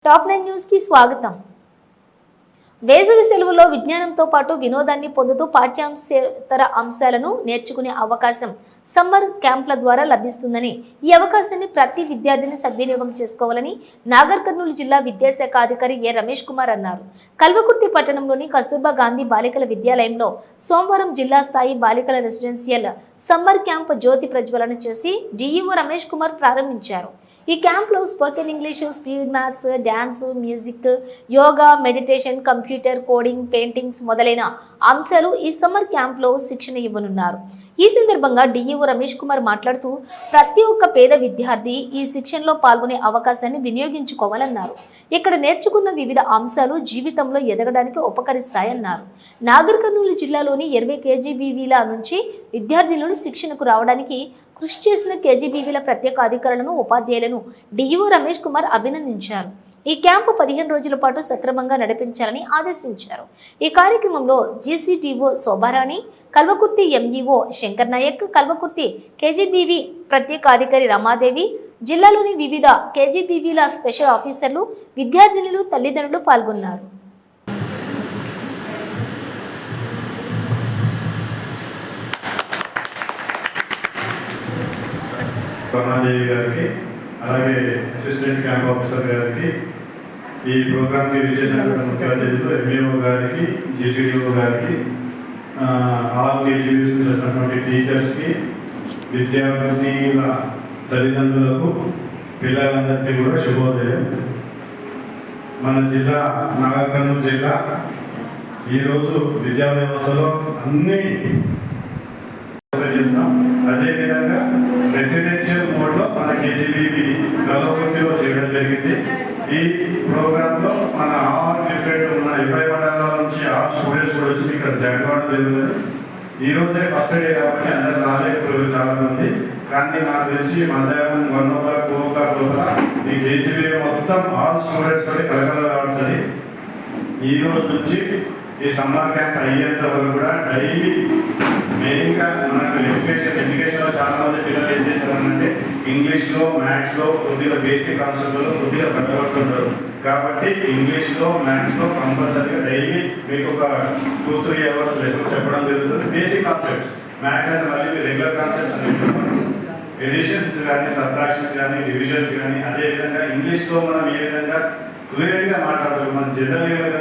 Top 9 news కి స్వాగతం. వేసవి సెలవులో విజ్ఞానంతో పాటు వినోదాన్ని పొందుతూ పాఠ్యాంశేతర అంశాలను నేర్చుకునే అవకాశం సమ్మర్ క్యాంప్ల ద్వారా లభిస్తుందని, ఈ అవకాశాన్ని ప్రతి విద్యార్థిని సద్వినియోగం చేసుకోవాలని నాగర్ కర్నూలు జిల్లా విద్యాశాఖ అధికారి ఏ రమేష్ కుమార్ అన్నారు. కల్వకుర్తి పట్టణంలోని కస్తూర్బా గాంధీ బాలికల విద్యాలయంలో సోమవారం జిల్లా స్థాయి బాలికల రెసిడెన్షియల్ సమ్మర్ క్యాంప్ జ్యోతి ప్రజ్వలన చేసి డిఈఓ రమేష్ కుమార్ ప్రారంభించారు. ఈ క్యాంప్లో spoken English, speed maths, dance, music, yoga, meditation, computer, coding, paintings మొదలైన అంశాలు ఈ సమ్మర్ క్యాంప్లో శిక్షణ ఇవ్వనున్నారు. ఈ సందర్భంగా డిఈఓ రమేష్ కుమార్ మాట్లాడుతూ ప్రతి ఒక్క పేద విద్యార్థి ఈ శిక్షణలో పాల్గొనే అవకాశాన్ని వినియోగించుకోవాలన్నారు. ఇక్కడ నేర్చుకున్న వివిధ అంశాలు జీవితంలో ఎదగడానికి ఉపకరిస్తాయన్నారు. నాగర్ కర్నూలు జిల్లాలోని 20 కేజీబీవీల నుంచి విద్యార్థులను శిక్షణకు రావడానికి కృషి చేసిన కేజీబీవీల ప్రత్యేక అధికారులను, ఉపాధ్యాయులను డిఈఓ రమేష్ కుమార్ అభినందించారు. ఈ క్యాంపు 15 రోజుల పాటు సక్రమంగా నడిపించాలని ఆదేశించారు. ఈ కార్యక్రమంలో జీసీటీఓ శోభారాణి, కల్వకుర్తి ఎంఈఓ శంకర్ నాయక్, కల్వకుర్తి కేజీబీవీ ప్రత్యేక అధికారి రమాదేవి, జిల్లాలోని వివిధ కేజీబీవీల స్పెషల్ ఆఫీసర్లు, విద్యార్థినులు, తల్లిదండ్రులు పాల్గొన్నారు. రమాదేవి గారికి, అలాగే అసిస్టెంట్ క్యాంప్ ఆఫీసర్ గారికి, ఈ ప్రోగ్రామ్కి విచ్చేసినటువంటి ముఖ్య అతిథులు ఎంఈఓ గారికి, జీసీడీఓ గారికి, ఆల్ కేజీబీస్ చేసినటువంటి టీచర్స్కి, విద్యార్థినుల తల్లిదండ్రులకు, పిల్లలందరికీ కూడా శుభోదయం. మన జిల్లా నాగర్ కర్నూలు జిల్లా ఈరోజు విద్యా వ్యవస్థలో అన్ని చేస్తాం. అదేవిధంగా రెసిడెన్షియల్ మోడ్లో మన కేజీబీవీ కల్వకుర్తిలో చేయడం జరిగింది. ఈ ప్రోగ్రాంలో మన ఆల్ డిఫరెంట్ ఉన్న 20 మండలాల నుంచి ఆల్ స్టూడెంట్స్ కూడా వచ్చి ఇక్కడ జాయిన్ అవ్వడం జరుగుతుంది. ఈ రోజే ఫస్ట్ డే కాబట్టి అందరు రాలేకపోయారు చాలా మంది. కానీ నాకు తెలిసి మధ్యాహ్నం 1 o'clock 2 o'clock లోపల ఈ కేజీబీవీ మొత్తం ఆల్ స్టూడెంట్స్ తోటి కలకలలాడుతుంది. ఈ రోజు నుంచి ఈ సమ్మర్ క్యాంప్ అయ్యేంత వరకు కూడా డైలీ మెయిన్గా మనకు ఎడ్యుకేషన్లో చాలా మంది పిల్లలు ఏం చేస్తారంటే ఇంగ్లీష్లో, మ్యాథ్స్లో కొద్దిగా బేసిక్ కాన్సెప్ట్లో కొద్దిగా కట్టబడుతుంటారు. కాబట్టి ఇంగ్లీష్లో, మ్యాథ్స్లో కంపల్సరీగా డైలీ మీకు ఒక 2-3 hours లెసన్స్ చెప్పడం జరుగుతుంది. బేసిక్ కాన్సెప్ట్స్ మ్యాథ్స్ అంటే మళ్ళీ రెగ్యులర్ కాన్సెప్ట్స్ అని ఎడిషన్స్ కానీ, సబ్ట్రాక్షన్స్ కానీ, డివిజన్స్ కానీ, అదేవిధంగా ఇంగ్లీష్లో మనం ఏ విధంగా ఫ్లూయెంట్గా మాట్లాడతారు, మన జనరల్